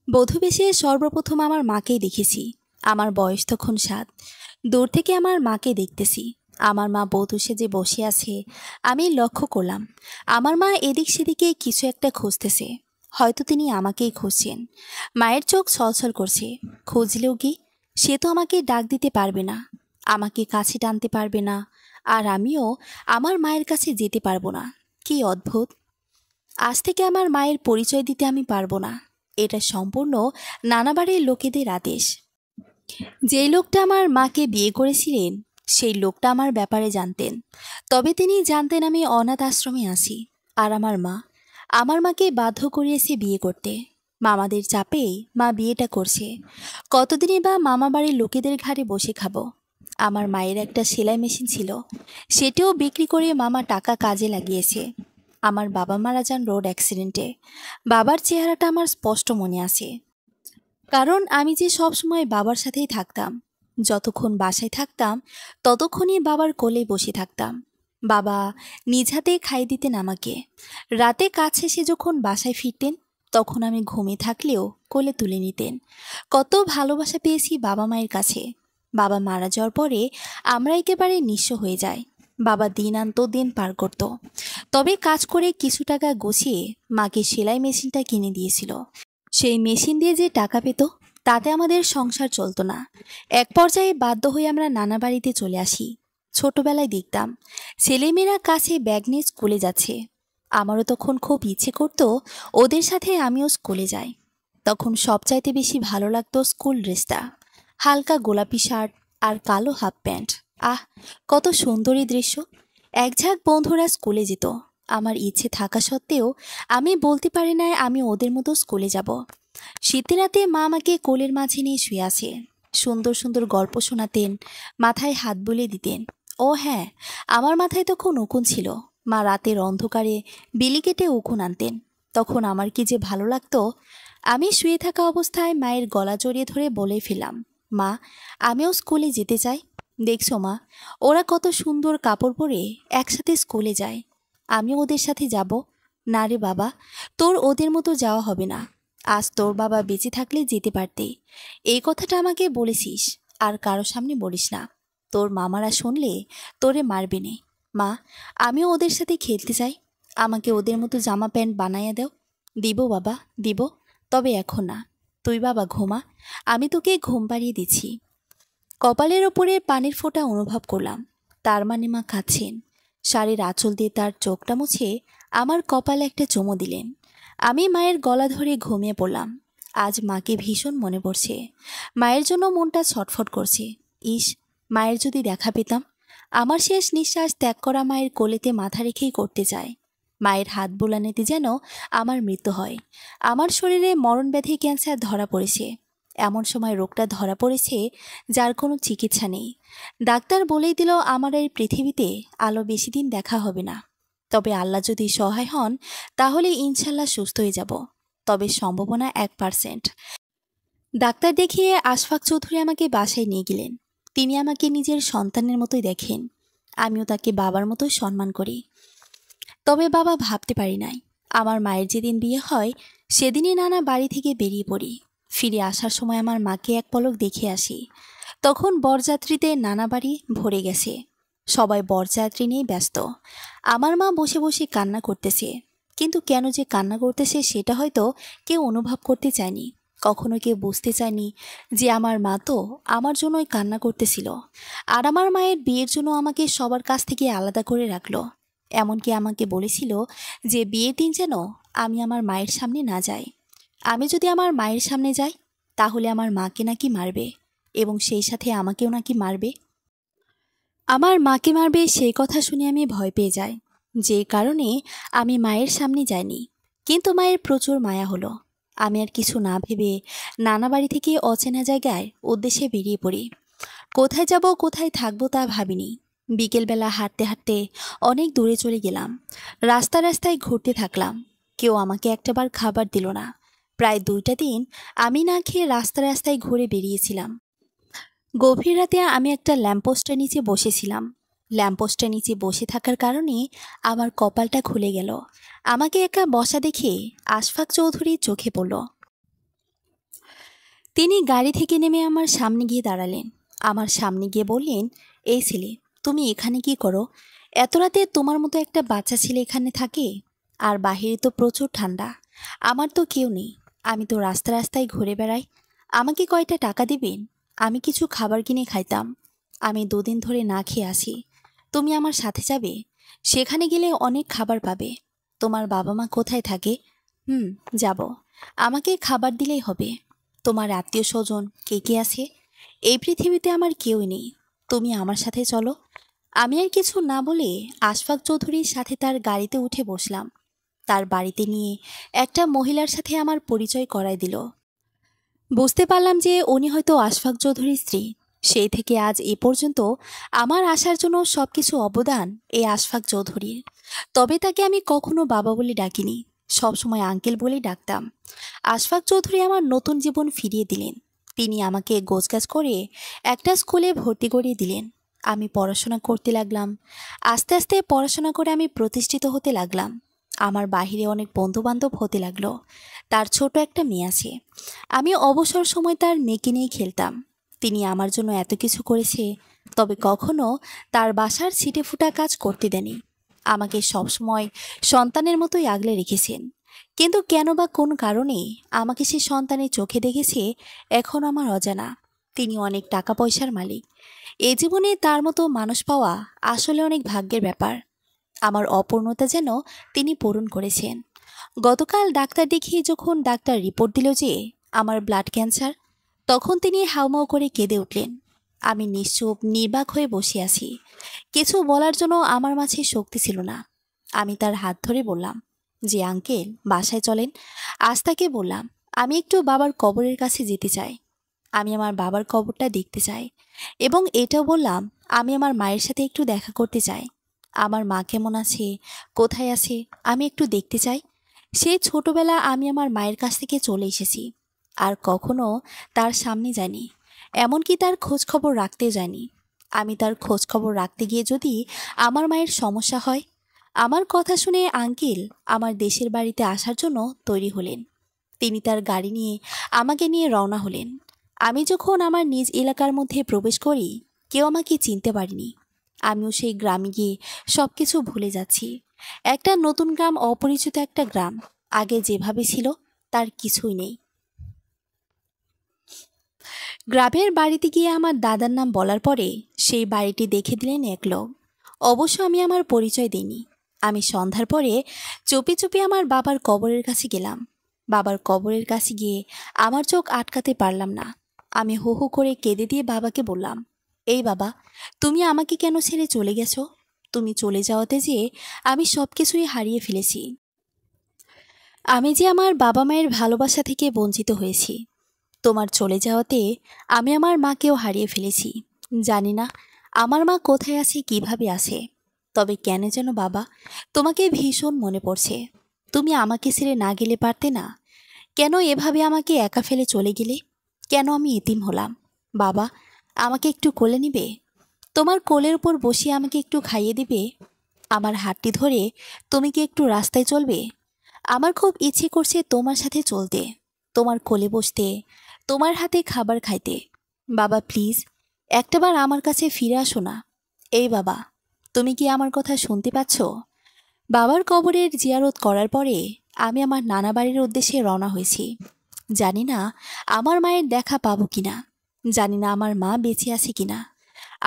বধূবেশে সর্বপ্রথম আমার মাকেই দেখেছি। আমার বয়স তখন ৭। দূর থেকে আমার মাকে দেখতেছি। আমার মা বধূ সেজে বসে আছে। আমি লক্ষ্য করলাম আমার মা এদিক সেদিকে কিছু একটা খুঁজতেছে। হয়তো তিনি আমাকেই খুঁজছেন। মায়ের চোখ ছলছল করছে। খুঁজলেও কি, সে তো আমাকে ডাক দিতে পারবে না, আমাকে কাছে টানতে পারবে না, আর আমিও আমার মায়ের কাছে যেতে পারবো না। কি অদ্ভুত! আজ থেকে আমার মায়ের পরিচয় দিতে আমি পারবো না। এটা সম্পূর্ণ নানাবাড়ির লোকেদের আদেশ। যেই লোকটা আমার মাকে বিয়ে করেছিলেন, সেই লোকটা আমার ব্যাপারে জানতেন। তবে তিনি জানতেন আমি অনাথ আশ্রমে আছি। আর আমার মাকে বাধ্য করিয়েছে বিয়ে করতে। মামাদের চাপেই মা বিয়েটা করছে। কতদিনই বা মামা বাড়ির লোকেদের ঘাড়ে বসে খাবো। আমার মায়ের একটা সেলাই মেশিন ছিল, সেটাও বিক্রি করে মামা টাকা কাজে লাগিয়েছে। আমার বাবা মারা যান রোড অ্যাক্সিডেন্টে। বাবার চেহারাটা আমার স্পষ্ট মনে আছে, কারণ আমি যে সব সময় বাবার সাথেই থাকতাম। যতক্ষণ বাসায় থাকতাম ততক্ষণই বাবার কোলে বসে থাকতাম। বাবা নিজ হাতে খাইয়ে দিতেন আমাকে। রাতে কাজ শেষে যখন বাসায় ফিরতেন, তখন আমি ঘুমিয়ে থাকলেও কোলে তুলে নিতেন। কত ভালোবাসা পেয়েছি বাবা মায়ের কাছে। বাবা মারা যাওয়ার পরে আমরা একেবারে নিঃস্ব হয়ে যাই। বাবা দিন আনতো দিন পার করত। তবে কাজ করে কিছু টাকা গুছিয়ে মাকে সেলাই মেশিনটা কিনে দিয়েছিল। সেই মেশিন দিয়ে যে টাকা পেত, তাতে আমাদের সংসার চলতো না। এক পর্যায়ে বাধ্য হয়ে আমরা নানা বাড়িতে চলে আসি। ছোটবেলায় দেখতাম ছেলেমেয়েরা কাছে ব্যাগ নিয়ে স্কুলে যাচ্ছে। আমারও তখন খুব ইচ্ছে করতো ওদের সাথে আমিও স্কুলে যাই। তখন সবচাইতে বেশি ভালো লাগতো স্কুল ড্রেসটা। হালকা গোলাপি শার্ট আর কালো হাফ প্যান্ট। আহ, কত সুন্দরী দৃশ্য! এক ঝাঁক বন্ধুরা স্কুলে যেত। আমার ইচ্ছে থাকা সত্ত্বেও আমি বলতে পারি না আমি ওদের মতো স্কুলে যাব। শীতের রাতে মা আমাকে কোলের মাঝে নিয়ে শুয়ে আছে। সুন্দর সুন্দর গল্প শোনাতেন, মাথায় হাত বুলিয়ে দিতেন। ও হ্যাঁ, আমার মাথায় তখন উকুন ছিল। মা রাতের অন্ধকারে বিলি কেটে উকুন আনতেন। তখন আমার কি যে ভালো লাগতো! আমি শুয়ে থাকা অবস্থায় মায়ের গলা জড়িয়ে ধরে বলে ফেললাম, মা, আমিও স্কুলে যেতে চাই। দেখছো মা, ওরা কত সুন্দর কাপড় পরে একসাথে স্কুলে যায়, আমিও ওদের সাথে যাব। না রে বাবা, তোর ওদের মতো যাওয়া হবে না। আজ তোর বাবা বেঁচে থাকলে যেতে পারতে। এই কথাটা আমাকে বলেছিস, আর কারো সামনে বলিস না। তোর মামারা শুনলে তোরে মারবে নে। মা, আমিও ওদের সাথে খেলতে চাই। আমাকে ওদের মতো জামা প্যান্ট বানাইয়া দাও। দিব বাবা, দিব, তবে এখন না। তুই বাবা ঘুমা, আমি তোকে ঘুম পাড়িয়ে দিচ্ছি। কপালের ওপরে পানির ফোঁটা অনুভব করলাম। তার মানে মা কাঁদছেন। শাড়ির আঁচল দিয়ে তার চোখটা মুছে আমার কপালে একটা চুমু দিলেন। আমি মায়ের গলা ধরে ঘুমিয়ে পড়লাম। আজ মাকে ভীষণ মনে পড়ছে। মায়ের জন্য মনটা ছটফট করছে। ইস, মায়ের যদি দেখা পেতাম! আমার শেষ নিঃশ্বাস ত্যাগ করা মায়ের কোলেতে মাথা রেখেই করতে চায়। মায়ের হাত বোলানোতে যেন আমার মৃত্যু হয়। আমার শরীরে মরণব্যাধি ক্যান্সার ধরা পড়েছে। এমন সময় রোগটা ধরা পড়েছে যার কোনো চিকিৎসা নেই। ডাক্তার বলেই দিল আমার এই পৃথিবীতে আলো বেশি দিন দেখা হবে না। তবে আল্লাহ যদি সহায় হন, তাহলে ইনশাল্লাহ সুস্থ হয়ে যাব। তবে সম্ভাবনা 1%। ডাক্তার দেখিয়ে আশফাক চৌধুরী আমাকে বাসায় নিয়ে গেলেন। তিনি আমাকে নিজের সন্তানের মতোই দেখেন। আমিও তাকে বাবার মতো সম্মান করি। তবে বাবা, ভাবতে পারি নাই আমার মায়ের যেদিন বিয়ে হয় সেদিনই নানা বাড়ি থেকে বেরিয়ে পড়ি। ফিরে আসার সময় আমার মাকে এক পলক দেখে আসি। তখন বরযাত্রীতে নানা বাড়ি ভরে গেছে। সবাই বরযাত্রী নিয়ে ব্যস্ত। আমার মা বসে বসে কান্না করতেছে। কিন্তু কেন যে কান্না করতেছে সেটা হয়তো কেউ অনুভব করতে চায়নি। কখনো কেউ বুঝতে চায়নি যে আমার মা তো আমার জন্যই কান্না করতেছিল। আর আমার মায়ের বিয়ের জন্য আমাকে সবার কাছ থেকে আলাদা করে রাখলো। এমনকি আমাকে বলেছিল যে বিয়ের দিন যেন আমি আমার মায়ের সামনে না যাই। আমি যদি আমার মায়ের সামনে যাই, তাহলে আমার মাকে নাকি মারবে, এবং সেই সাথে আমাকেও নাকি মারবে। আমার মাকে মারবে সেই কথা শুনে আমি ভয় পেয়ে যাই। যে কারণে আমি মায়ের সামনে যাইনি। কিন্তু মায়ের প্রচুর মায়া হলো। আমি আর কিছু না ভেবে নানা বাড়ি থেকে অচেনা জায়গায় উদ্দেশ্যে বেরিয়ে পড়ি। কোথায় যাব, কোথায় থাকবো তা ভাবিনি। বিকেলবেলা হাঁটতে হাঁটতে অনেক দূরে চলে গেলাম। রাস্তায় রাস্তায় ঘুরতে থাকলাম। কেউ আমাকে একটাবার খাবার দিল না। প্রায় 2টা দিন আমি না খেয়ে রাস্তায় রাস্তায় ঘুরে বেরিয়েছিলাম। গভীর রাতে আমি একটা ল্যাম্পপোস্টের নিচে বসেছিলাম। ল্যাম্পপোস্টের নিচে বসে থাকার কারণে আমার কপালটা খুলে গেল। আমাকে একা বসা দেখে আশফাক চৌধুরী চোখে পড়ল। তিনি গাড়ি থেকে নেমে আমার সামনে গিয়ে দাঁড়ালেন। আমার সামনে গিয়ে বললেন, এই ছেলে, তুমি এখানে কি করো? এত রাতে তোমার মতো একটা বাচ্চা ছেলে এখানে থাকে? আর বাহিরে তো প্রচুর ঠান্ডা। আমার তো কেউ নেই, আমি তো রাস্তায় রাস্তায় ঘুরে বেড়াই। আমাকে কয়টা টাকা দিবেন? আমি কিছু খাবার কিনে খাইতাম। আমি 2 দিন ধরে না খেয়ে আসি। তুমি আমার সাথে যাবে? সেখানে গেলে অনেক খাবার পাবে। তোমার বাবা মা কোথায় থাকে? হুম, যাব। আমাকে খাবার দিলেই হবে। তোমার আত্মীয় স্বজন কে কে আছে? এই পৃথিবীতে আমার কেউই নেই, তুমি আমার সাথে চলো। আমি আর কিছু না বলে আশফাক চৌধুরীর সাথে তার গাড়িতে উঠে বসলাম। তার বাড়িতে নিয়ে একটা মহিলার সাথে আমার পরিচয় করায় দিল। বুঝতে পারলাম যে উনি হয়তো আশফাক চৌধুরীর স্ত্রী। সেই থেকে আজ এ পর্যন্ত আমার আসার জন্য সবকিছু অবদান এই আশফাক চৌধুরীর। তবে তাকে আমি কখনো বাবা বলে ডাকিনি, সবসময় আঙ্কেল বলেই ডাকতাম। আশফাক চৌধুরী আমার নতুন জীবন ফিরিয়ে দিলেন। তিনি আমাকে গোছগাছ করে একটা স্কুলে ভর্তি করিয়ে দিলেন। আমি পড়াশোনা করতে লাগলাম। আস্তে আস্তে পড়াশোনা করে আমি প্রতিষ্ঠিত হতে লাগলাম। আমার বাহিরে অনেক বন্ধুবান্ধব হতে লাগলো। তার ছোট একটা মেয়ে আছে। আমি অবসর সময় তার মেয়েকে নিয়ে খেলতাম। তিনি আমার জন্য এত কিছু করেছে, তবে কখনো তার বাসার ছিটে ফুটা কাজ করতে দেনি। আমাকে সবসময় সন্তানের মতোই আগলে রেখেছেন। কিন্তু কেন বা কোন কারণে আমাকে সে সন্তানের চোখে দেখেছে, এখন আমার অজানা। তিনি অনেক টাকা পয়সার মালিক। এ জীবনে তার মতো মানুষ পাওয়া আসলে অনেক ভাগ্যের ব্যাপার। আমার অপূর্ণতা যেন তিনি পূরণ করেছেন। গতকাল ডাক্তার দেখিয়ে যখন ডাক্তার রিপোর্ট দিল যে আমার ব্লাড ক্যান্সার, তখন তিনি হাউমাউ করে কেঁদে উঠলেন। আমি নিশ্চুপ নির্বাক হয়ে বসে আছি। কিছু বলার জন্য আমার মাঝে শক্তি ছিল না। আমি তার হাত ধরে বললাম যে, আঙ্কেল, বাসায় চলেন। আজ তাকে বললাম, আমি একটু বাবার কবরের কাছে যেতে চাই। আমি আমার বাবার কবরটা দেখতে চাই। এবং এটাও বললাম, আমি আমার মায়ের সাথে একটু দেখা করতে চাই। আমার মা কেমন আছে, কোথায় আছে, আমি একটু দেখতে চাই। সেই ছোটবেলা আমি আমার মায়ের কাছ থেকে চলে এসেছি, আর কখনো তার সামনে যাইনি, এমনকি তার খোঁজ খবর রাখতে যাইনি। আমি তার খোঁজ খবর রাখতে গিয়ে যদি আমার মায়ের সমস্যা হয়। আমার কথা শুনে আঙ্কেল আমার দেশের বাড়িতে আসার জন্য তৈরি হলেন। তিনি তার গাড়ি নিয়ে আমাকে নিয়ে রওনা হলেন। আমি যখন আমার নিজ এলাকার মধ্যে প্রবেশ করি, কেউ আমাকে চিনতে পারেনি। আমিও সেই গ্রামে গিয়ে সব কিছু ভুলে যাচ্ছি। একটা নতুন গ্রাম, অপরিচিত একটা গ্রাম। আগে যেভাবে ছিল তার কিছুই নেই। গ্রামের বাড়িতে গিয়ে আমার দাদার নাম বলার পরে সেই বাড়িটি দেখে দিলেন এক লোক। অবশ্য আমি আমার পরিচয় দিইনি। আমি সন্ধ্যার পরে চুপি চুপি আমার বাবার কবরের কাছে গেলাম। বাবার কবরের কাছে গিয়ে আমার চোখ আটকাতে পারলাম না। আমি হু হু করে কেঁদে দিয়ে বাবাকে বললাম, এই বাবা, তুমি আমাকে কেন ছেড়ে চলে গেছো? তুমি চলে যাওয়াতে যে আমি সব কিছুই হারিয়ে ফেলেছি। আমি যে আমার বাবা মায়ের ভালোবাসা থেকে বঞ্চিত হয়েছি। তোমার চলে যাওয়াতে আমি আমার মাকেও হারিয়ে ফেলেছি। জানি না আমার মা কোথায় আছে, কিভাবে আছে। তবে কেন যেন বাবা, তোমাকে ভীষণ মনে পড়ছে। তুমি আমাকে ছেড়ে না গেলে পারতে না? কেন এভাবে আমাকে একা ফেলে চলে গেলে? কেন আমি এতিম হলাম? বাবা, আমাকে একটু কোলে নিবে? তোমার কোলের উপর বসিয়ে আমাকে একটু খাইয়ে দিবে? আমার হাতটি ধরে তুমি কি একটু রাস্তায় চলবে? আমার খুব ইচ্ছে করছে তোমার সাথে চলতে, তোমার কোলে বসতে, তোমার হাতে খাবার খাইতে। বাবা প্লিজ, একটাবার আমার কাছে ফিরে আসো না। এই বাবা, তুমি কি আমার কথা শুনতে পাচ্ছ? বাবার কবরের জিয়ারত করার পরে আমি আমার নানা বাড়ির উদ্দেশ্যে রওনা হয়েছি। জানি না আমার মায়ের দেখা পাবো কিনা, জানি না আমার মা বেঁচে আছে কিনা।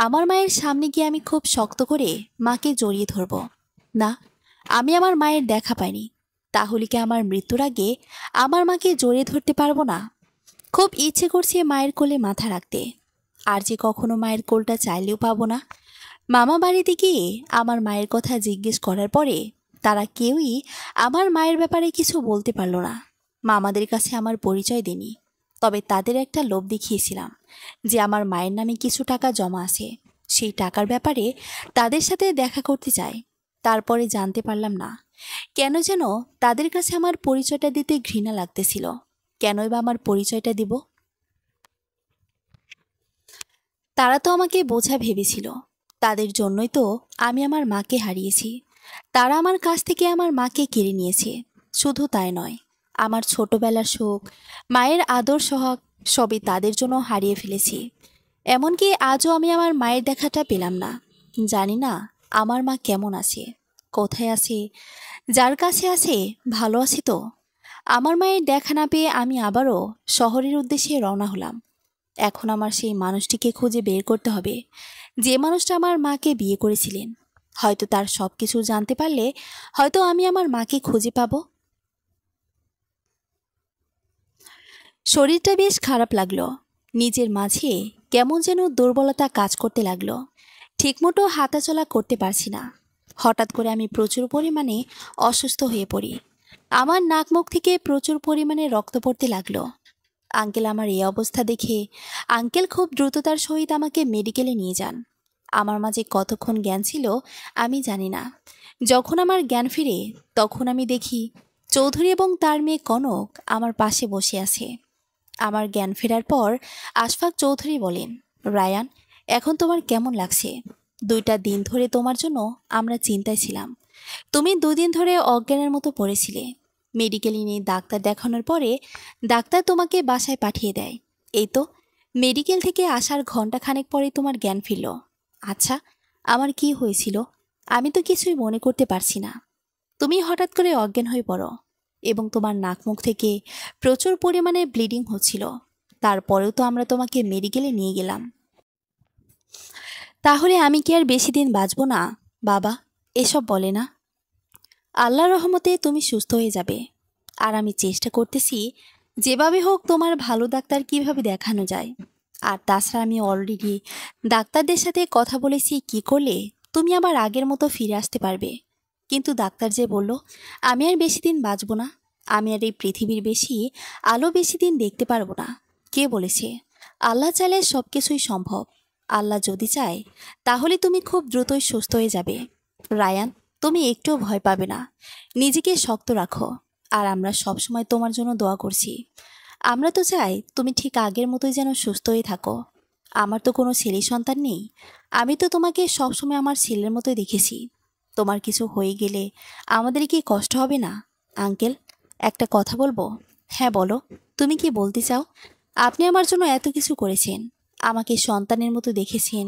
আমার মায়ের সামনে গিয়ে আমি খুব শক্ত করে মাকে জড়িয়ে ধরব। না, আমি আমার মায়ের দেখা পাইনি, তাহলে কি আমার মৃত্যুর আগে আমার মাকে জড়িয়ে ধরতে পারবো না? খুব ইচ্ছে করছে মায়ের কোলে মাথা রাখতে, আর যে কখনো মায়ের কোলটা চাইলেও পাবো না। মামা বাড়িতে গিয়ে আমার মায়ের কথা জিজ্ঞেস করার পরে তারা কেউই আমার মায়ের ব্যাপারে কিছু বলতে পারলো না। মামাদের কাছে আমার পরিচয় দেনি, তবে তাদের একটা লোভ দেখিয়েছিলাম যে আমার মায়ের নামে কিছু টাকা জমা আছে, সেই টাকার ব্যাপারে তাদের সাথে দেখা করতে চাই। তারপরে জানতে পারলাম না কেন যেন তাদের কাছে আমার পরিচয়টা দিতে ঘৃণা লাগতেছিল। কেনই বা আমার পরিচয়টা দিব? তারা তো আমাকে বোঝা ভেবেছিল। তাদের জন্যই তো আমি আমার মাকে হারিয়েছি। তারা আমার কাছ থেকে আমার মাকে কেড়ে নিয়েছে। শুধু তাই নয়, আমার ছোটবেলার সুখ, মায়ের আদর সোহাগ সবই তাদের জন্য হারিয়ে ফেলেছি। এমনকি আজও আমি আমার মায়ের দেখাটা পেলাম না। জানি না আমার মা কেমন আছে, কোথায় আছে, যার কাছে আছে ভালো আছে তো। আমার মায়ের দেখা না পেয়ে আমি আবারও শহরের উদ্দেশ্যে রওনা হলাম। এখন আমার সেই মানুষটিকে খুঁজে বের করতে হবে, যে মানুষটা আমার মাকে বিয়ে করেছিলেন। হয়তো তার সব কিছু জানতে পারলে হয়তো আমি আমার মাকে খুঁজে পাবো। শরীরটা বেশ খারাপ লাগলো। নিজের মাঝে কেমন যেন দুর্বলতা কাজ করতে লাগলো। ঠিকমতো হাঁটাচলা করতে পারছি না। হঠাৎ করে আমি প্রচুর পরিমাণে অসুস্থ হয়ে পড়ি। আমার নাক মুখ থেকে প্রচুর পরিমাণে রক্ত পড়তে লাগলো। আঙ্কেল আমার এই অবস্থা দেখে আঙ্কেল খুব দ্রুততার সহিত আমাকে মেডিকেলে নিয়ে যান। আমার মাঝে কতক্ষণ জ্ঞান ছিল আমি জানি না। যখন আমার জ্ঞান ফিরে তখন আমি দেখি চৌধুরী এবং তার মেয়ে কনক আমার পাশে বসে আছে। আমার জ্ঞান ফেরার পর আশফাক চৌধুরী বলেন, রায়ান, এখন তোমার কেমন লাগছে? 2টা দিন ধরে তোমার জন্য আমরা চিন্তায় ছিলাম। তুমি 2 দিন ধরে অজ্ঞানের মতো পড়েছিলে। মেডিকেলে নিয়ে ডাক্তার দেখানোর পরে ডাক্তার তোমাকে বাসায় পাঠিয়ে দেয়। এই তো মেডিকেল থেকে আসার ঘন্টাখানেক পরে তোমার জ্ঞান ফিরল। আচ্ছা, আমার কি হয়েছিল আমি তো কিছুই মনে করতে পারছি না। তুমি হঠাৎ করে অজ্ঞান হয়ে পড়ো এবং তোমার নাক মুখ থেকে প্রচুর পরিমাণে ব্লিডিং হচ্ছিল। তারপরেও তো আমরা তোমাকে মেডিকেলে নিয়ে গেলাম। তাহলে আমি কি আর বেশি দিন বাঁচব না? বাবা এসব বলে না। আল্লাহর রহমতে তুমি সুস্থ হয়ে যাবে। আর আমি চেষ্টা করতেছি যেভাবে হোক তোমার ভালো ডাক্তার কিভাবে দেখানো যায়। আর তাছাড়া আমি অলরেডি ডাক্তারদের সাথে কথা বলেছি কি করলে তুমি আবার আগের মতো ফিরে আসতে পারবে। কিন্তু ডাক্তার যে বলল আমি আর বেশি দিন বাঁচব না, আমি আর এই পৃথিবীর আলো বেশি দিন দেখতে পারবো না। কে বলেছে? আল্লাহ চাইলে সব কিছুই সম্ভব। আল্লাহ যদি চায় তাহলে তুমি খুব দ্রুতই সুস্থ হয়ে যাবে। রায়ান, তুমি একটুও ভয় পাবে না। নিজেকে শক্ত রাখো। আর আমরা সবসময় তোমার জন্য দোয়া করছি। আমরা তো চাই তুমি ঠিক আগের মতোই যেন সুস্থ হয়ে থাকো। আমার তো কোনো ছেলে সন্তান নেই। আমি তো তোমাকে সবসময় আমার ছেলের মতোই দেখেছি। তোমার কিছু হয়ে গেলে আমাদের কি কষ্ট হবে না? আঙ্কেল, একটা কথা বলবো? হ্যাঁ বলো, তুমি কি বলতে চাও? আপনি আমার জন্য এত কিছু করেছেন, আমাকে সন্তানের মতো দেখেছেন,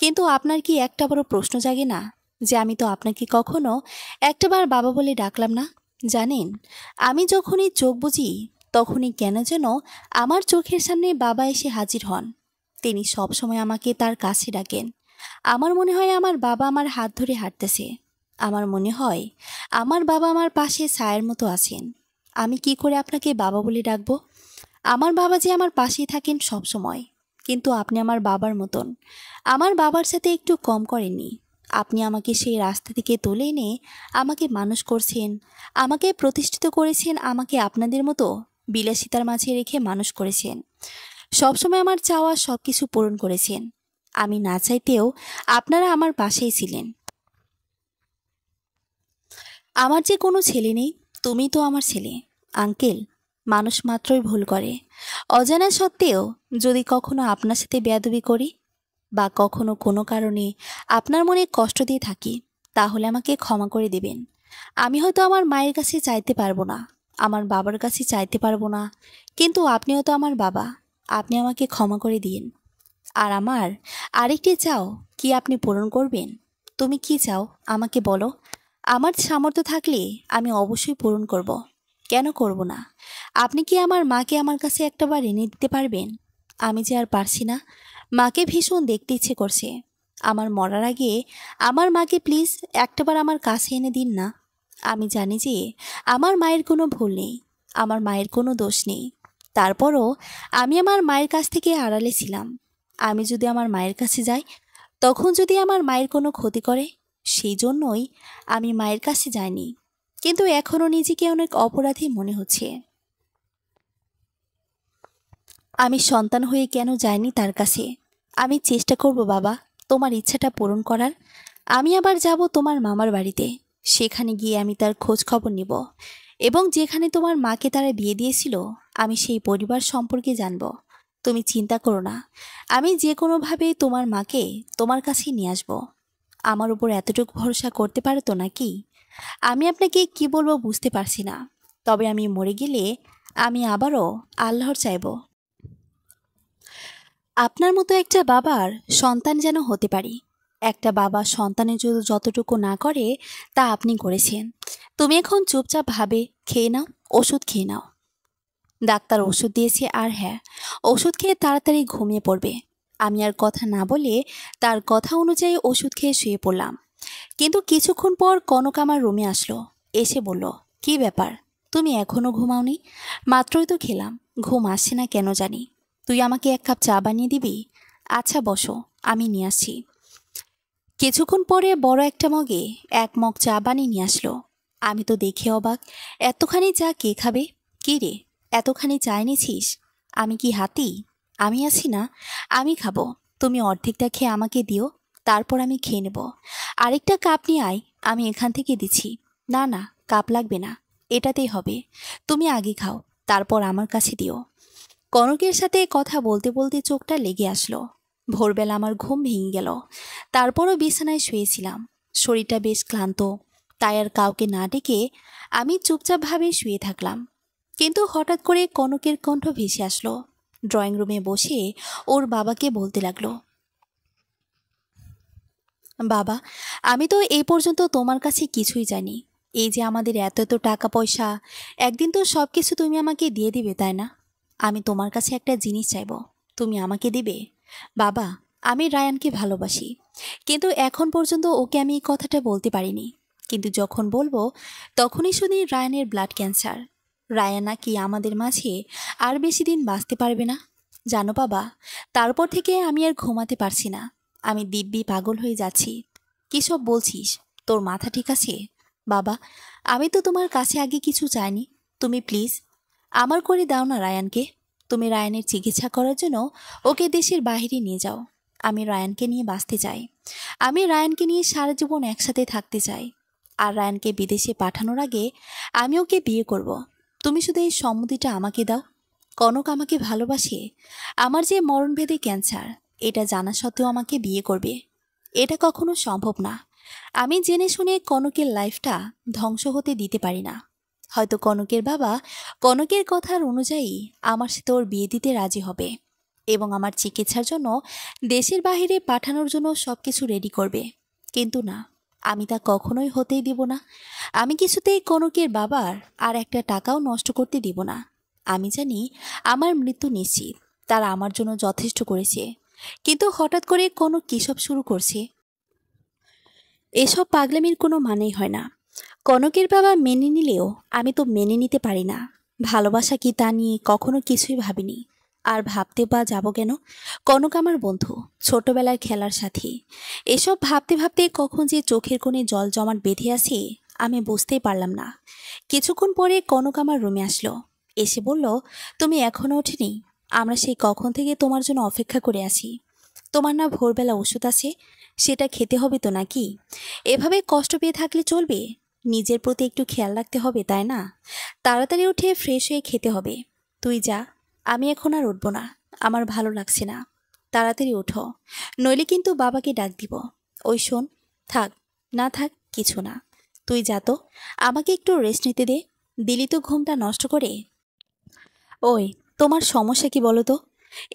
কিন্তু আপনার কি একটা বড় প্রশ্ন জাগে না যে আমি তো আপনাকে কখনো একটাবার বাবা বলে ডাকলাম না? জানেন, আমি যখনই চোখ বুজি তখনই কেন যেন আমার চোখের সামনে বাবা এসে হাজির হন। তিনি সব সময় আমাকে তার কাছে ডাকেন। আমার মনে হয় আমার বাবা আমার হাত ধরে হাঁটতেছে। আমার মনে হয় আমার বাবা আমার পাশে ছায়ার মতো আছেন। আমি কি করে আপনাকে বাবা বলে ডাকবো? আমার বাবা যে আমার পাশেই থাকেন সব সময়। কিন্তু আপনি আমার বাবার মতন, আমার বাবার সাথে একটু কম করেননি। আপনি আমাকে সেই রাস্তা থেকে তুলে এনে আমাকে মানুষ করছেন, আমাকে প্রতিষ্ঠিত করেছেন, আমাকে আপনাদের মতো বিলাসিতার মাঝে রেখে মানুষ করেছেন। সবসময় আমার চাওয়া সব কিছু পূরণ করেছেন। আমি না চাইতেও আপনারা আমার পাশেই ছিলেন। আমার যে কোনো ছেলে নেই, তুমি তো আমার ছেলে। আঙ্কেল, মানুষ মাত্রই ভুল করে। অজানা সত্ত্বেও যদি কখনো আপনার সাথে বেয়াদবি করি বা কখনো কোনো কারণে আপনার মনে কষ্ট দিয়ে থাকি, তাহলে আমাকে ক্ষমা করে দেবেন। আমি হয়তো আমার মায়ের কাছে চাইতে পারবো না, আমার বাবার কাছে চাইতে পারবো না, কিন্তু আপনিও তো আমার বাবা। আপনি আমাকে ক্ষমা করে দিন। আর আমার আরেকটি চাও কি আপনি পূরণ করবেন? তুমি কি চাও আমাকে বলো। আমার সামর্থ্য থাকলে আমি অবশ্যই পূরণ করব। কেন করব না? আপনি কি আমার মাকে আমার কাছে একটাবার এনে দিতে পারবেন? আমি যে আর পারছি না। মাকে ভীষণ দেখতে ইচ্ছে করছে। আমার মরার আগে আমার মাকে প্লিজ একটাবার আমার কাছে এনে দিন না। আমি জানি যে আমার মায়ের কোনো ভুল নেই, আমার মায়ের কোনো দোষ নেই। তারপরও আমি আমার মায়ের কাছ থেকে আড়ালে ছিলাম। আমি যদি আমার মায়ের কাছে যাই তখন যদি আমার মায়ের কোনো ক্ষতি করে, সেই জন্যই আমি মায়ের কাছে যাইনি। কিন্তু এখনও নিজেকে অনেক অপরাধী মনে হচ্ছে। আমি সন্তান হয়ে কেন যাইনি তার কাছে? আমি চেষ্টা করব বাবা তোমার ইচ্ছাটা পূরণ করার। আমি আবার যাব তোমার মামার বাড়িতে। সেখানে গিয়ে আমি তার খোঁজ খবর নিব এবং যেখানে তোমার মাকে তারা বিয়ে দিয়েছিল আমি সেই পরিবার সম্পর্কে জানব। তুমি চিন্তা করো না, আমি যে কোনোভাবে তোমার মাকে তোমার কাছেই নিয়ে আসবো। আমার উপর এতটুকু ভরসা করতে পারো তো নাকি? আমি আপনাকে কি বলবো বুঝতে পারছি না। তবে আমি মরে গেলে আমি আবারও আল্লাহর চাইব। আপনার মতো একটা বাবার সন্তান যেন হতে পারি। একটা বাবা সন্তানের জন্য যতটুকু না করে তা আপনি করেছেন। তুমি এখন চুপচাপ ভাবে খেয়ে নাও, ওষুধ খেয়ে নাও। ডাক্তার ওষুধ দিয়েছে, আর হ্যাঁ, ওষুধ খেয়ে তাড়াতাড়ি ঘুমিয়ে পড়বে। আমি আর কথা না বলে তার কথা অনুযায়ী ওষুধ খেয়ে শুয়ে পড়লাম। কিন্তু কিছুক্ষণ পর কনক আমার রুমে আসলো। এসে বলল, কি ব্যাপার, তুমি এখনো ঘুমাওনি? মাত্রই তো খেলাম, ঘুম আসছে না কেন জানি। তুই আমাকে এক কাপ চা বানিয়ে দিবি? আচ্ছা বসো, আমি নিয়ে আসছি। কিছুক্ষণ পরে বড় একটা মগে এক মগ চা বানিয়ে নিয়ে আসলো। আমি তো দেখে অবাক, এতখানি চা কে খাবে? কি রে, এতখানি চা এনেছিস? আমি কি হাতি? আমি আছি না, আমি খাবো। তুমি অর্ধেকটা খেয়ে আমাকে দিও, তারপর আমি খেয়ে নেব। আরেকটা কাপ নিয়ে আয়, আমি এখান থেকে দিচ্ছি। না না, কাপ লাগবে না, এটাতেই হবে। তুমি আগে খাও, তারপর আমার কাছে দিও। কনকের সাথে কথা বলতে বলতে চোখটা লেগে আসলো। ভোরবেলা আমার ঘুম ভেঙে গেল। তারপরও বিছানায় শুয়েছিলাম। শরীরটা বেশ ক্লান্ত, তাই আর কাউকে না ডেকে আমি চুপচাপভাবে শুয়ে থাকলাম। কিন্তু হঠাৎ করে কনকের কণ্ঠ ভেসে আসলো। ড্রয়িং রুমে বসে ওর বাবাকে বলতে লাগলো, বাবা, আমি তো এই পর্যন্ত তোমার কাছে কিছুই জানি। এই যে আমাদের এত এত টাকা পয়সা, একদিন তো সব কিছু তুমি আমাকে দিয়ে দিবে, তাই না? আমি তোমার কাছে একটা জিনিস চাইবো, তুমি আমাকে দিবে? বাবা, আমি রায়ানকে ভালোবাসি, কিন্তু এখন পর্যন্ত ওকে আমি এই কথাটা বলতে পারিনি। কিন্তু যখন বলবো, তখনই শুনি রায়ানের ব্লাড ক্যান্সার। রায়ান নাকি আমাদের মাঝে আর বেশি দিন বাঁচতে পারবে না। জানো বাবা, তারপর থেকে আমি আর ঘুমাতে পারছি না। আমি দিব্যি পাগল হয়ে যাচ্ছি। কী সব বলছিস? তোর মাথা ঠিক আছে? বাবা, আমি তো তোমার কাছে আগে কিছু চাইনি। তুমি প্লিজ আমার করে দাও না রায়ানকে। তুমি রায়ানের চিকিৎসা করার জন্য ওকে দেশের বাইরে নিয়ে যাও। আমি রায়ানকে নিয়ে বাঁচতে চাই। আমি রায়ানকে নিয়ে সারা জীবন একসাথে থাকতে চাই। আর রায়ানকে বিদেশে পাঠানোর আগে আমি ওকে বিয়ে করব। তুমি শুধু এই সম্মতিটা আমাকে দাও। কনক আমাকে ভালোবাসে। আমার যে মরণভেদী ক্যান্সার, এটা জানা সত্ত্বেও আমাকে বিয়ে করবে। এটা কখনো সম্ভব না। আমি জেনে শুনে কনকের লাইফটা ধ্বংস হতে দিতে পারি না। হয়তো কনকের বাবা কনকের কথার অনুযায়ী আমার সাথে ওর বিয়ে দিতে রাজি হবে এবং আমার চিকিৎসার জন্য দেশের বাইরে পাঠানোর জন্য সব কিছু রেডি করবে। কিন্তু না, আমি তা কখনোই হতেই দিব না। আমি কিছুতেই কনকের বাবার আর একটা টাকাও নষ্ট করতে দিব না। আমি জানি আমার মৃত্যু নিশ্চিত, তারা আমার জন্য যথেষ্ট করেছে। কিন্তু হঠাৎ করে কনক কী সব শুরু করছে? এসব পাগলামির কোনো মানেই হয় না। কনকের বাবা মেনে নিলেও আমি তো মেনে নিতে পারি না। ভালোবাসা কি তা নিয়ে কখনো কিছুই ভাবিনি। আর ভাবতে বা যাব কেন? কনক আমার বন্ধু, ছোটবেলার খেলার সাথী। এসব ভাবতে ভাবতে কখন যে চোখের কোণে জল জমাট বেঁধে আছে আমি বুঝতেই পারলাম না। কিছুক্ষণ পরে কনক আমার রুমে আসলো। এসে বলল, তুমি এখনো ওঠেনি? আমরা সেই কখন থেকে তোমার জন্য অপেক্ষা করে আছি। তোমার না ভোরবেলা ওষুধ আছে, সেটা খেতে হবে তো নাকি? এভাবে কষ্ট পেয়ে থাকলে চলবে? নিজের প্রতি একটু খেয়াল রাখতে হবে, তাই না? তাড়াতাড়ি উঠে ফ্রেশ হয়ে খেতে হবে। তুই যা, আমি এখন আর উঠবো না, আমার ভালো লাগছে না। তাড়াতাড়ি উঠো, নইলে কিন্তু বাবাকে ডাক দিব। ওই শোন, থাক, না থাক কিছু না, তুই যা তো, আমাকে একটু রেস্ট নিতে দে। দিলি তো ঘুমটা নষ্ট করে। ওই, তোমার সমস্যা কি বলো তো?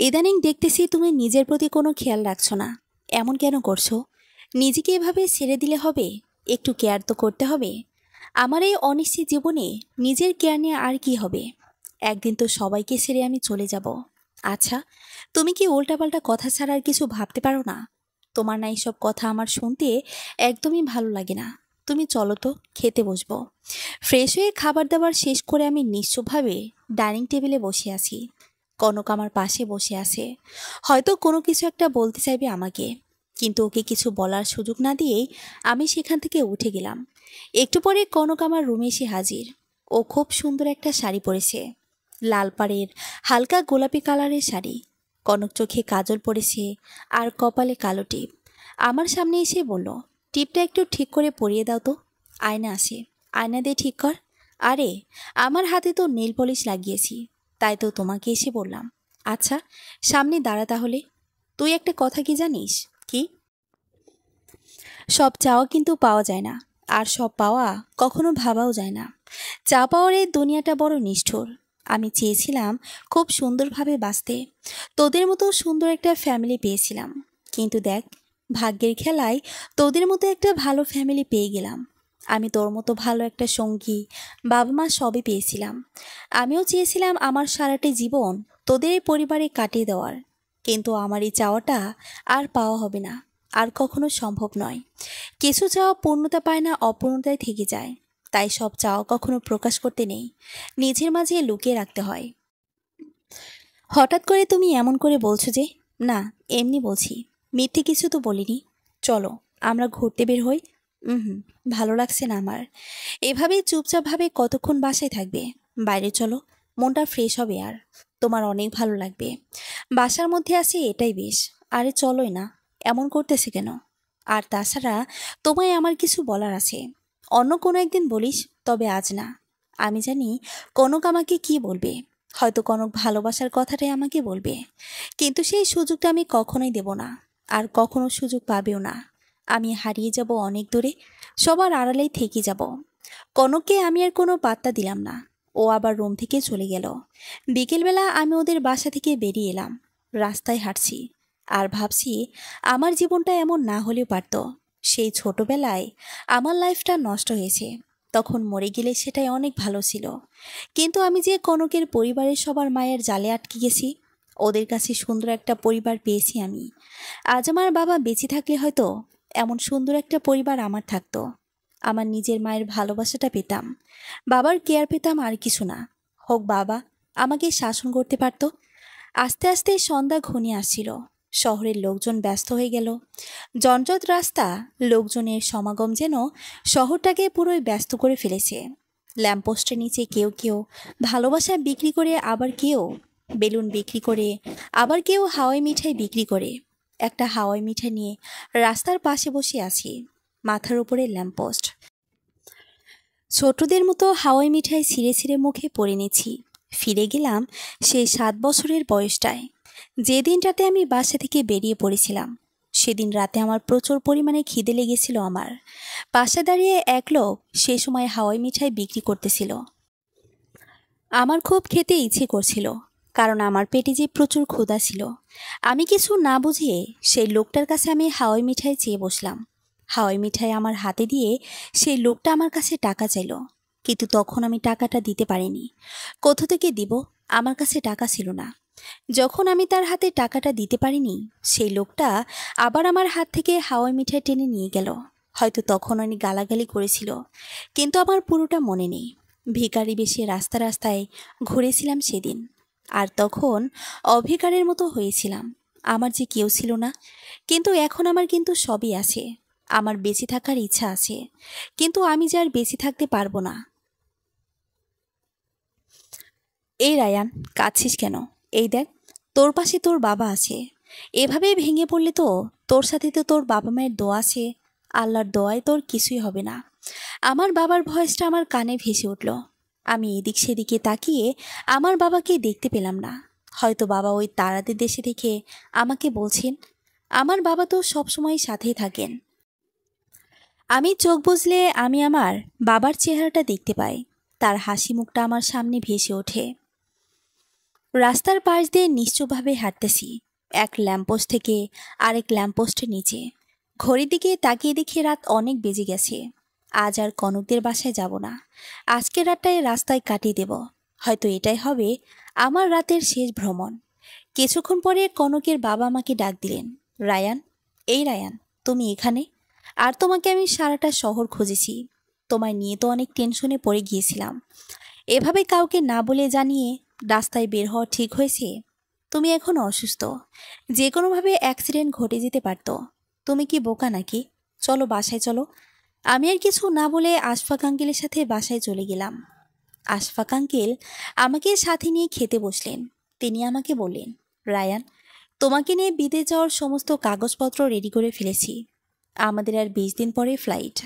ইদানিং দেখতেছি তুমি নিজের প্রতি কোনো খেয়াল রাখছো না। এমন কেন করছো? নিজেকে এভাবে ছেড়ে দিলে হবে? একটু কেয়ার তো করতে হবে। আমার এই অনিশ্চিত জীবনে নিজের কেয়ার নিয়ে আর কি হবে? একদিন তো সবাইকে ছেড়ে আমি চলে যাব। আচ্ছা, তুমি কি উল্টাপাল্টা কথা ছাড়া আর কিছু ভাবতে পারো না? তোমার না এইসব কথা আমার শুনতে একদমই ভালো লাগে না। তুমি চলো তো, খেতে বসবো। ফ্রেশ হয়ে খাবার দাবার শেষ করে আমি নিশ্চুপভাবে ডাইনিং টেবিলে বসে আছি। কনক আমার পাশে বসে আছে। হয়তো কোনো কিছু একটা বলতে চাইবে আমাকে, কিন্তু ওকে কিছু বলার সুযোগ না দিয়েই আমি সেখান থেকে উঠে গেলাম। একটু পরে কনক আমার রুমে এসে হাজির। ও খুব সুন্দর একটা শাড়ি পরেছে, লাল পাড়ের হালকা গোলাপি কালারের শাড়ি। কনক চোখে কাজল পরেছে আর কপালে কালো টিপ। আমার সামনে এসে বলল, টিপটা একটু ঠিক করে পরিয়ে দাও তো। আয়না আছে, আয়না দিয়ে ঠিক কর। আরে, আমার হাতে তো নেল পলিশ লাগিয়েছি, তাই তো তোমাকে এসে বললাম। আচ্ছা, সামনে দাঁড়া তাহলে। তুই একটা কথা কি জানিস? কি? সব চাওয়া কিন্তু পাওয়া যায় না, আর সব পাওয়া কখনো ভাবাও যায় না। চা পাওয়ার এই দুনিয়াটা বড় নিষ্ঠুর। আমি চেয়েছিলাম খুব সুন্দরভাবে বাঁচতে, তোদের মতো সুন্দর একটা ফ্যামিলি পেয়েছিলাম। কিন্তু দেখ, ভাগ্যের খেলায় তোদের মতো একটা ভালো ফ্যামিলি পেয়ে গেলাম। আমি তোর মতো ভালো একটা সঙ্গী, বাবা মা সবই পেয়েছিলাম। আমিও চেয়েছিলাম আমার সারাটি জীবন তোদের এই পরিবারে কাটিয়ে দেওয়ার, কিন্তু আমার এই চাওয়াটা আর পাওয়া হবে না, আর কখনো সম্ভব নয়। কিছু চাওয়া পূর্ণতা পায় না, অপূর্ণতায় থেকে যায়। তাই সব চাওয়া কখনো প্রকাশ করতে নেই, নিজের মাঝে লুকিয়ে রাখতে হয়। হঠাৎ করে তুমি এমন করে বলছো যে? না, এমনি বলছি, মিথ্যে কিছু তো বলিনি। চলো আমরা ঘুরতে বের হই। হুম, ভালো লাগছে না আমার। এভাবেই চুপচাপভাবে কতক্ষণ বাসায় থাকবে? বাইরে চলো, মনটা ফ্রেশ হবে, আর তোমার অনেক ভালো লাগবে। বাসার মধ্যে আছি এটাই বেশ। আরে চলোই না, এমন করতেছে কেন? আর তাছাড়া তোমায় আমার কিছু বলার আছে, অন্য কোনো একদিন বলিস, তবে আজ না। আমি জানি কনক আমাকে কি বলবে, হয়তো কনক ভালোবাসার কথাটাই আমাকে বলবে, কিন্তু সেই সুযোগটা আমি কখনোই দেব না, আর কখনো সুযোগ পাবেও না। আমি হারিয়ে যাব অনেক দূরে, সবার আড়ালেই থেকে যাব। কনককে আমি আর কোনো পাত্তা দিলাম না। ও আবার রুম থেকে চলে গেল। বিকেলবেলা আমি ওদের বাসা থেকে বেরিয়ে এলাম। রাস্তায় হাঁটছি আর ভাবছি, আমার জীবনটা এমন না হলেও পারত। সেই ছোটবেলায় আমার লাইফটা নষ্ট হয়েছে, তখন মরে গেলে সেটাই অনেক ভালো ছিল। কিন্তু আমি যে কনকের পরিবারের সবার মায়ের জালে আটকে গেছি। ওদের কাছে সুন্দর একটা পরিবার পেয়েছি আমি। আজ আমার বাবা বেঁচে থাকলে হয়তো এমন সুন্দর একটা পরিবার আমার থাকতো। আমার নিজের মায়ের ভালোবাসাটা পেতাম, বাবার কেয়ার পেতাম, আর কিছু না। হোক বাবা আমাকে শাসন করতে পারতো। আস্তে আস্তে সন্ধ্যা ঘনিয়ে আসছিল। শহরের লোকজন ব্যস্ত হয়ে গেল। জনজট রাস্তা, লোকজনের সমাগম যেন শহরটাকে পুরোই ব্যস্ত করে ফেলেছে। ল্যাম্পপোস্টের নিচে কেউ কেউ ভালোবাসা বিক্রি করে, আবার কেউ বেলুন বিক্রি করে, আবার কেউ হাওয়াই মিঠাই বিক্রি করে। একটা হাওয়াই মিঠাই নিয়ে রাস্তার পাশে বসে আছি, মাথার উপরে ল্যাম্পপোস্ট। ছোটদের মতো হাওয়াই মিঠাই ছিঁড়ে ছিঁড়ে মুখে পরে নিচ্ছি। ফিরে গেলাম সেই 7 বছরের বয়সটায়, যে দিনটাতে আমি বাসা থেকে বেরিয়ে পড়েছিলাম। সেদিন রাতে আমার প্রচুর পরিমাণে খিদে লেগেছিল। আমার পাশে দাঁড়িয়ে এক লোক সে সময় হাওয়াই মিঠাই বিক্রি করতেছিল। আমার খুব খেতে ইচ্ছে করছিল, কারণ আমার পেটে যে প্রচুর ক্ষুধা ছিল। আমি কিছু না বুঝিয়ে সেই লোকটার কাছে আমি হাওয়াই মিঠাই চেয়ে বসলাম। হাওয়াই মিঠাই আমার হাতে দিয়ে সেই লোকটা আমার কাছে টাকা চাইল, কিন্তু তখন আমি টাকাটা দিতে পারিনি। কোথা থেকে দিব? আমার কাছে টাকা ছিল না। যখন আমি তার হাতে টাকাটা দিতে পারিনি, সেই লোকটা আবার আমার হাত থেকে হাওয়াই মিঠাই টেনে নিয়ে গেল। হয়তো তখন আমি গালাগালি করেছিল, কিন্তু আমার পুরোটা মনে নেই। ভিখারি বেশে রাস্তা রাস্তায় ঘুরেছিলাম সেদিন, আর তখন অভিকারের মতো হয়েছিলাম। আমার যে কেউ ছিল না, কিন্তু এখন আমার কিন্তু সবই আছে। আমার বেঁচে থাকার ইচ্ছা আছে, কিন্তু আমি যে আর বেঁচে থাকতে পারবো না। এই রায়ান, কাঁদছিস কেন? এই দেখ, তোর পাশে তোর বাবা আছে। এভাবে ভেঙে পড়লে তো তোর সাথে তো তোর বাবা মায়ের দোয়া আছে। আল্লাহর দোয়ায় তোর কিছুই হবে না। আমার বাবার ভয়েসটা আমার কানে ভেসে উঠল। আমি এদিক সেদিকে তাকিয়ে আমার বাবাকে দেখতে পেলাম না। হয়তো বাবা ওই তারাদের দেশে থেকে আমাকে বলছেন। আমার বাবা তো সবসময় সাথেই থাকেন। আমি চোখ বুজলে আমি আমার বাবার চেহারাটা দেখতে পাই। তার হাসি মুখটা আমার সামনে ভেসে ওঠে। রাস্তার পাশ দিয়ে নিশ্চুপভাবে হাঁটতেছি, এক ল্যাম্পপোস্ট থেকে আরেক ল্যাম্পপোস্টের নিচে। ঘড়ির দিকে তাকিয়ে দেখি রাত অনেক বেজে গেছে। আজ আর কনকদের বাসায় যাব না। আজকের রাতটাই রাস্তায় কাটিয়ে দেব। হয়তো এটাই হবে আমার রাতের শেষ ভ্রমণ। কিছুক্ষণ পরে কনকের বাবা আমাকে ডাক দিলেন। রায়ান, এই রায়ান, তুমি এখানে? আর তোমাকে আমি সারাটা শহর খুঁজেছি। তোমায় নিয়ে তো অনেক টেনশনে পড়ে গিয়েছিলাম। এভাবে কাউকে না বলে জানিয়ে রাস্তায় বের হওয়া ঠিক হয়েছে? তুমি এখন অসুস্থ, যে কোনোভাবে অ্যাক্সিডেন্ট ঘটে যেতে পারত। তুমি কি বোকা নাকি? চলো বাসায় চলো। আমি আর কিছু না বলে আশফাক আঙ্কেলের সাথে বাসায় চলে গেলাম। আশফাক আঙ্কেল আমাকে সাথে নিয়ে খেতে বসলেন। তিনি আমাকে বললেন, রায়ান, তোমাকে নিয়ে বিদেশ যাওয়ার সমস্ত কাগজপত্র রেডি করে ফেলেছি। আমাদের আর 20 দিন পরে ফ্লাইট।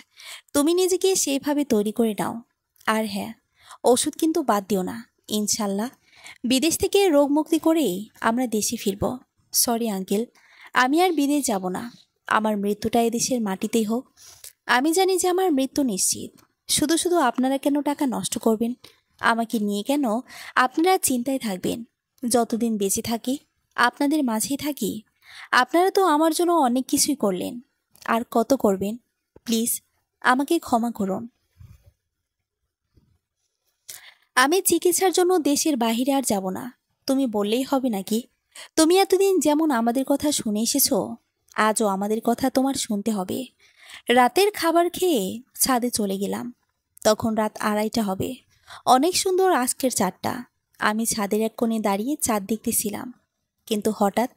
তুমি নিজেকে সেইভাবে তৈরি করে নাও। আর হ্যাঁ, ওষুধ কিন্তু বাদ দিও না। ইনশাল্লাহ বিদেশ থেকে রোগ মুক্তি করেই আমরা দেশে ফিরব। সরি আঙ্কেল, আমি আর বিদেশ যাব না। আমার মৃত্যুটা এদেশের মাটিতেই হোক। আমি জানি যে আমার মৃত্যু নিশ্চিত। শুধু শুধু আপনারা কেন টাকা নষ্ট করবেন? আমাকে নিয়ে কেন আপনারা চিন্তায় থাকবেন? যতদিন বেঁচে থাকি আপনাদের মাঝেই থাকি। আপনারা তো আমার জন্য অনেক কিছুই করলেন, আর কত করবেন। প্লিজ আমাকে ক্ষমা করুন। আমি চিকিৎসার জন্য দেশের বাইরে আর যাব না। তুমি বললেই হবে নাকি? তুমি এতদিন যেমন আমাদের কথা শুনে এসেছো, আজও আমাদের কথা তোমার শুনতে হবে। রাতের খাবার খেয়ে ছাদে চলে গেলাম। তখন রাত 2:30 হবে। অনেক সুন্দর আজকের চাঁদটা। আমি ছাদের এক কোণে দাঁড়িয়ে চাঁদ দেখতেছিলাম, কিন্তু হঠাৎ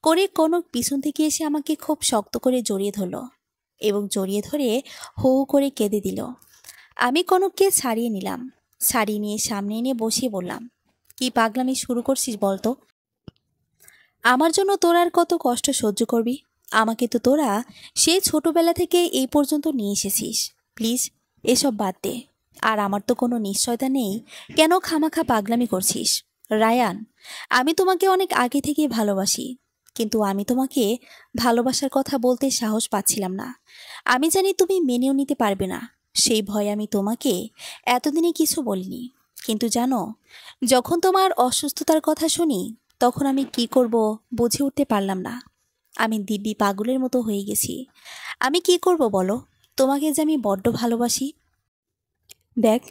করে কনক পিছন থেকে এসে আমাকে খুব শক্ত করে জড়িয়ে ধরল এবং জড়িয়ে ধরে হো হো করে কেঁদে দিল। আমি কনককে ছাড়িয়ে নিলাম। ছাড়িয়ে নিয়ে সামনে এনে বসিয়ে বললাম, কি পাগলামি শুরু করছিস বলতো? আমার জন্য তোরা আর কত কষ্ট সহ্য করবি? আমাকে তো তোরা সেই ছোটবেলা থেকে এই পর্যন্ত নিয়ে এসেছিস। প্লিজ এসব বাদ দে। আর আমার তো কোনো নিশ্চয়তা নেই, কেন খামাখা পাগলামি করছিস? রায়ান, আমি তোমাকে অনেক আগে থেকেই ভালোবাসি, কিন্তু আমি তোমাকে ভালোবাসার কথা বলতে সাহস পাচ্ছিলাম না। আমি জানি তুমি মেনেও নিতে পারবে না, সেই ভয়ে আমি তোমাকে এতদিনে কিছু বলিনি। কিন্তু জানো, যখন তোমার অসুস্থতার কথা শুনি, তখন আমি কি করব বুঝে উঠতে পারলাম না। আমি দিব্যি পাগলের মতো হয়ে গেছি। আমি কি করব বলো? তোমাকে যে আমি বড্ড ভালোবাসি। দেখ,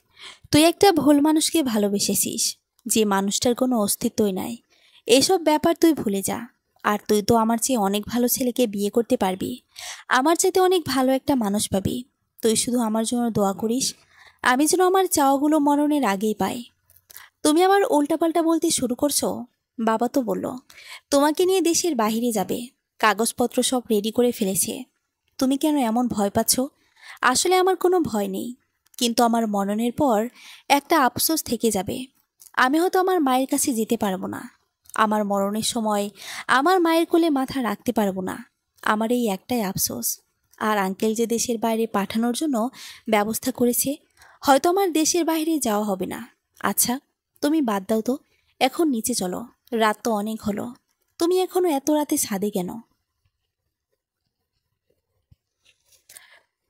তুই একটা ভুল মানুষকে ভালোবেসেছিস, যে মানুষটার কোনো অস্তিত্বই নাই। এসব ব্যাপার তুই ভুলে যা। আর তুই তো আমার চেয়ে অনেক ভালো ছেলেকে বিয়ে করতে পারবি। আমার চাইতে অনেক ভালো একটা মানুষ পাবি। তুই শুধু আমার জন্য দোয়া করিস, আমি যেন আমার চাওয়াগুলো মরণের আগেই পাই। তুমি আবার উল্টাপাল্টা বলতে শুরু করছো। বাবা তো বলল তোমাকে নিয়ে দেশের বাইরে যাবে, কাগজপত্র সব রেডি করে ফেলেছে। তুমি কেন এমন ভয় পাচ্ছ? আসলে আমার কোনো ভয় নেই, কিন্তু আমার মরণের পর একটা আফসোস থেকে যাবে। আমি হয়তো আমার মায়ের কাছে যেতে পারবো না। আমার মরণের সময় আমার মায়ের কোলে মাথা রাখতে পারবো না। আমার এই একটাই আফসোস। আর আঙ্কেল যে দেশের বাইরে পাঠানোর জন্য ব্যবস্থা করেছে, হয়তো আমার দেশের বাইরে যাওয়া হবে না। আচ্ছা, তুমি বাদ দাও তো, এখন নিচে চলো। রাত তো অনেক হলো। তুমি এখনো এত রাতে ছাদে কেন?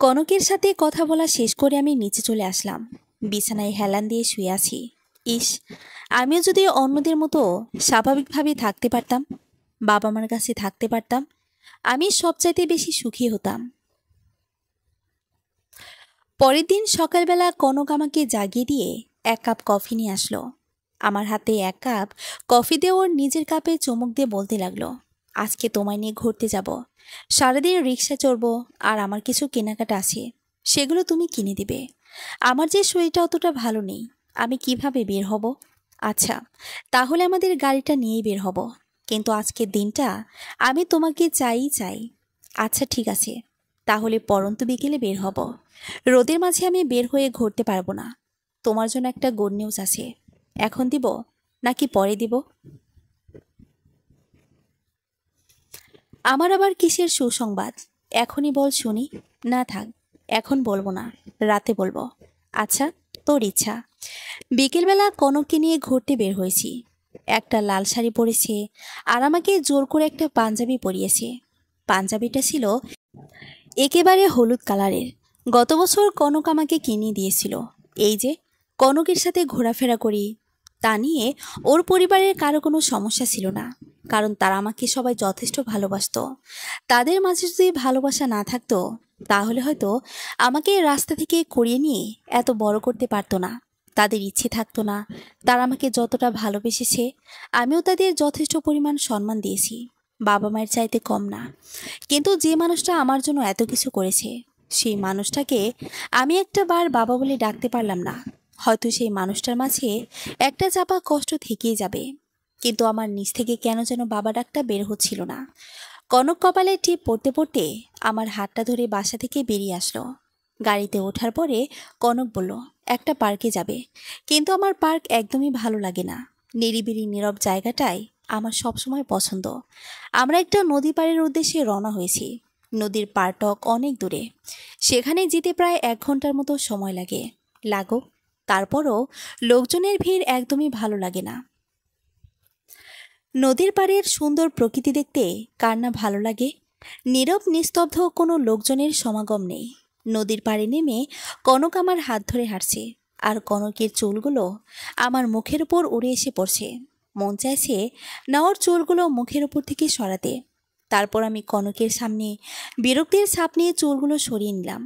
কনকের সাথে কথা বলা শেষ করে আমি নিচে চলে আসলাম। বিছানায় হেলান দিয়ে শুয়ে আছি। ইস, আমিও যদি অন্যদের মতো স্বাভাবিকভাবে থাকতে পারতাম, বাবা মার কাছে থাকতে পারতাম, আমি সবচাইতে বেশি সুখী হতাম। পরের দিন সকালবেলা কনক আমাকে জাগিয়ে দিয়ে 1 কাপ কফি নিয়ে আসলো। আমার হাতে 1 কাপ কফি দিয়ে ওর নিজের কাপে চুমুক দিয়ে বলতে লাগলো, আজকে তোমায় নিয়ে ঘুরতে যাব। সারাদিন রিক্সা চড়বো, আর আমার কিছু কেনাকাটা আছে, সেগুলো তুমি কিনে দিবে। আমার যে শরীরটা অতটা ভালো নেই, আমি কিভাবে বের হব? আচ্ছা, তাহলে আমাদের গাড়িটা নিয়েই বের হব। কিন্তু আজকের দিনটা আমি তোমাকে চাই। আচ্ছা ঠিক আছে, তাহলে পরন্ত বিকেলে বের হব। রোদের মাঝে আমি বের হয়ে ঘুরতে পারবো না। তোমার জন্য একটা গুড নিউজ আছে। এখন দিব নাকি পরে দিব? আমার আবার কিসের সুসংবাদ? এখনই বল শুনি। না থাক, এখন বলবো না, রাতে বলবো। আচ্ছা, তোর ইচ্ছা। বিকেলবেলা কনককে নিয়ে ঘুরতে বের হয়েছি। একটা লাল শাড়ি পরেছে, আর আমাকে জোর করে একটা পাঞ্জাবি পরিয়েছে। পাঞ্জাবিটা ছিল একেবারে হলুদ কালারের। গত বছর কনক আমাকে কিনে দিয়েছিল। এই যে কনকের সাথে ঘোরাফেরা করি, তা নিয়ে ওর পরিবারের কারো কোনো সমস্যা ছিল না, কারণ তারা আমাকে সবাই যথেষ্ট ভালোবাসতো। তাদের মাঝে যদি ভালোবাসা না থাকতো, তাহলে হয়তো আমাকে রাস্তা থেকে করিয়ে নিয়ে এত বড় করতে পারতো না। তাদের ইচ্ছে থাকতো না। তারা আমাকে যতটা ভালোবেসেছে, আমিও তাদের যথেষ্ট পরিমাণ সম্মান দিয়েছি, বাবা মায়ের চাইতে কম না। কিন্তু যে মানুষটা আমার জন্য এত কিছু করেছে, সেই মানুষটাকে আমি একটা বার বাবা বলে ডাকতে পারলাম না। হয়তো সেই মানুষটার মাঝে একটা চাপা কষ্ট থেকেই যাবে। কিন্তু আমার নিজ থেকে কেন যেন বাবা ডাকটা বের হচ্ছিল না। কনক কপালে টিপ পড়তে পড়তে আমার হাতটা ধরে বাসা থেকে বেরিয়ে আসলো। গাড়িতে ওঠার পরে কনক বলল, একটা পার্কে যাবে। কিন্তু আমার পার্ক একদমই ভালো লাগে না। নিরিবিলি নীরব জায়গাটাই আমার সবসময় পছন্দ। আমরা একটা নদী পাড়ের উদ্দেশ্যে রওনা হয়েছি। নদীর পাড়টক অনেক দূরে। সেখানে যেতে প্রায় 1 ঘন্টার মতো সময় লাগে। লাগুক, তারপরও লোকজনের ভিড় একদমই ভালো লাগে না। নদীর পাড়ের সুন্দর প্রকৃতি দেখতে কার না ভালো লাগে? নীরব নিস্তব্ধ, কোনো লোকজনের সমাগম নেই। নদীর পাড়ে নেমে কনক আমার হাত ধরে হাঁটছে, আর কনকের চুলগুলো আমার মুখের উপর উড়ে এসে পড়ছে। মন চাইছে না ওর চুলগুলো মুখের উপর থেকে সরাতে। তারপর আমি কনকের সামনে বিরক্তির ছাপ নিয়ে চুলগুলো সরিয়ে নিলাম।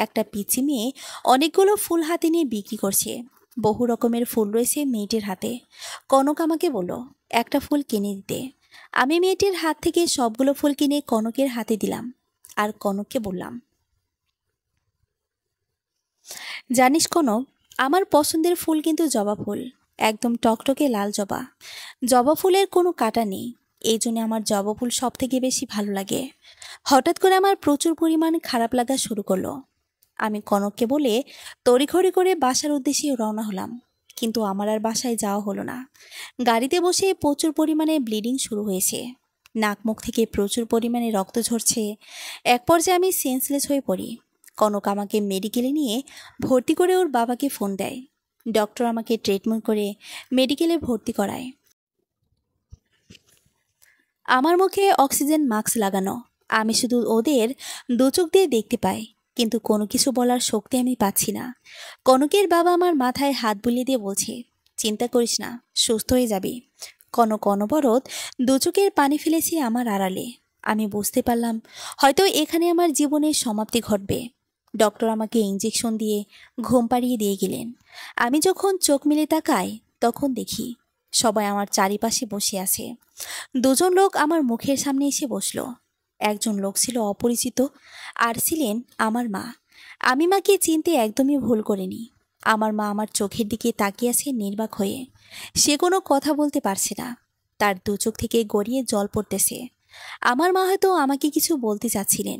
একটা পিচ্চি মেয়ে অনেকগুলো ফুল হাতে নিয়ে বিক্রি করছে। বহু রকমের ফুল রয়েছে মেয়েটির হাতে। কনক আমাকে বলল একটা ফুল কিনে দিতে। আমি মেয়েটির হাত থেকে সবগুলো ফুল কিনে কনকের হাতে দিলাম। আর কনককে বললাম, জানিস কনক, আমার পছন্দের ফুল কিন্তু জবা ফুল, একদম টকটকে লাল জবা। জবা ফুলের কোনো কাঁটা নেই, এই জন্য আমার জবা ফুল সব থেকে বেশি ভালো লাগে। হঠাৎ করে আমার প্রচুর পরিমাণ খারাপ লাগা শুরু করলো। আমি কনককে বলে তড়িঘড়ি করে বাসার উদ্দেশ্যে রওনা হলাম। কিন্তু আমার আর বাসায় যাওয়া হলো না। গাড়িতে বসে প্রচুর পরিমাণে ব্লিডিং শুরু হয়েছে। নাক মুখ থেকে প্রচুর পরিমাণে রক্ত ঝরছে। এক পর্যায়ে আমি সেন্সলেস হয়ে পড়ি। কনক আমাকে মেডিকেলে নিয়ে ভর্তি করে ওর বাবাকে ফোন দেয়। ডক্টর আমাকে ট্রিটমেন্ট করে মেডিকেলে ভর্তি করায়। আমার মুখে অক্সিজেন মাস্ক লাগানো। আমি শুধু ওদের দু চোখ দিয়ে দেখতে পাই, কিন্তু কোনো কিছু বলার শক্তি আমি পাচ্ছি না। কনকের বাবা আমার মাথায় হাত বুলিয়ে দিয়ে বলছে, চিন্তা করিস না, সুস্থ হয়ে যাবি। কনক অনবরত দু চোখের পানি ফেলেছে আমার আড়ালে। আমি বুঝতে পারলাম হয়তো এখানে আমার জীবনের সমাপ্তি ঘটবে। ডক্টর আমাকে ইঞ্জেকশন দিয়ে ঘুম পাড়িয়ে দিয়ে গেলেন। আমি যখন চোখ মেলে তাকাই তখন দেখি সবাই আমার চারিপাশে বসে আছে। দুজন লোক আমার মুখের সামনে এসে বসলো। একজন লোক ছিল অপরিচিত, আর ছিলেন আমার মা। আমি মাকে চিনতে একদমই ভুল করিনি। আমার মা আমার চোখের দিকে তাকিয়ে আছে নির্বাক হয়ে। সে কোনো কথা বলতে পারছে না, তার দু চোখ থেকে গড়িয়ে জল পড়তেছে। আমার মা হয়তো আমাকে কিছু বলতে চাচ্ছিলেন,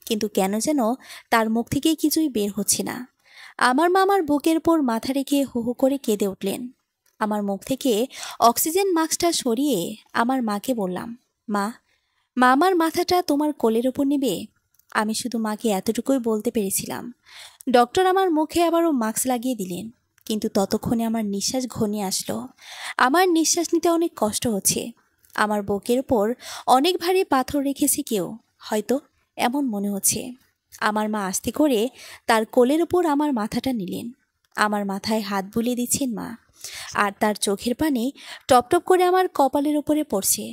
কিন্তু কেন যেন তার মুখ থেকে কিছুই বের হচ্ছে না। আমার মা আমার বুকের উপর মাথা রেখে হু হু করে কেঁদে উঠলেন। আমার মুখ থেকে অক্সিজেন মাস্কটা সরিয়ে আমার মাকে বললাম, মা, মা আমার মাথাটা তোমার কোলের ওপর নেবে। আমি শুধু মাকে এতটুকুই বলতে পেরেছিলাম। ডক্টর আমার মুখে আবারও মাস্ক লাগিয়ে দিলেন, কিন্তু ততক্ষণে আমার নিঃশ্বাস ঘনিয়ে আসলো। আমার নিঃশ্বাস নিতে অনেক কষ্ট হচ্ছে। আমার বুকের ওপর অনেক ভারী পাথর রেখেছে কেউ, হয়তো এমন মনে হচ্ছে। আমার মা আস্তে করে তার কোলের ওপর আমার মাথাটা নিলেন। আমার মাথায় হাত বুলিয়ে দিচ্ছেন মা, আর তার চোখের পানি টপটপ করে আমার কপালের ওপরে পড়ছে।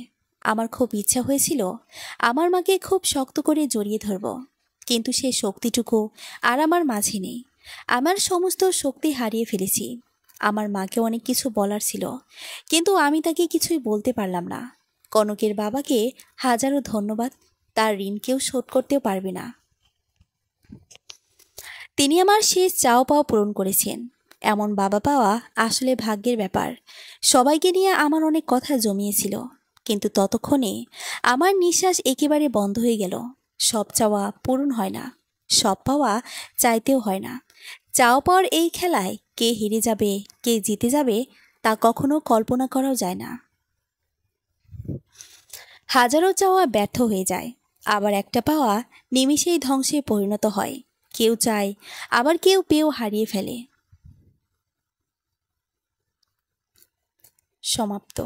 আমার খুব ইচ্ছা হয়েছিল আমার মাকে খুব শক্ত করে জড়িয়ে ধরব, কিন্তু সে শক্তিটুকু আর আমার মাঝে নেই। আমার সমস্ত শক্তি হারিয়ে ফেলেছি। আমার মাকে অনেক কিছু বলার ছিল, কিন্তু আমি তাকে কিছুই বলতে পারলাম না। কনকের বাবাকে হাজারো ধন্যবাদ, তার ঋণ কেউ শোধ করতেও পারবে না। তিনি আমার শেষ চাও পাওয়া পূরণ করেছেন। এমন বাবা পাওয়া আসলে ভাগ্যের ব্যাপার। সবাইকে নিয়ে আমার অনেক কথা জমিয়েছিল, কিন্তু ততক্ষণে আমার নিঃশ্বাস একেবারে বন্ধ হয়ে গেল। সব চাওয়া পূরণ হয় না, সব পাওয়া চাইতেও হয় না। চাও পাওয়ার এই খেলায় কে হেরে যাবে কে জিতে যাবে তা কখনো কল্পনা করাও যায় না। হাজারো চাওয়া ব্যর্থ হয়ে যায়, আবার একটা পাওয়া নিমিষেই ধ্বংসে পরিণত হয়। কেউ চায়, আবার কেউ পেয়েও হারিয়ে ফেলে। সমাপ্ত।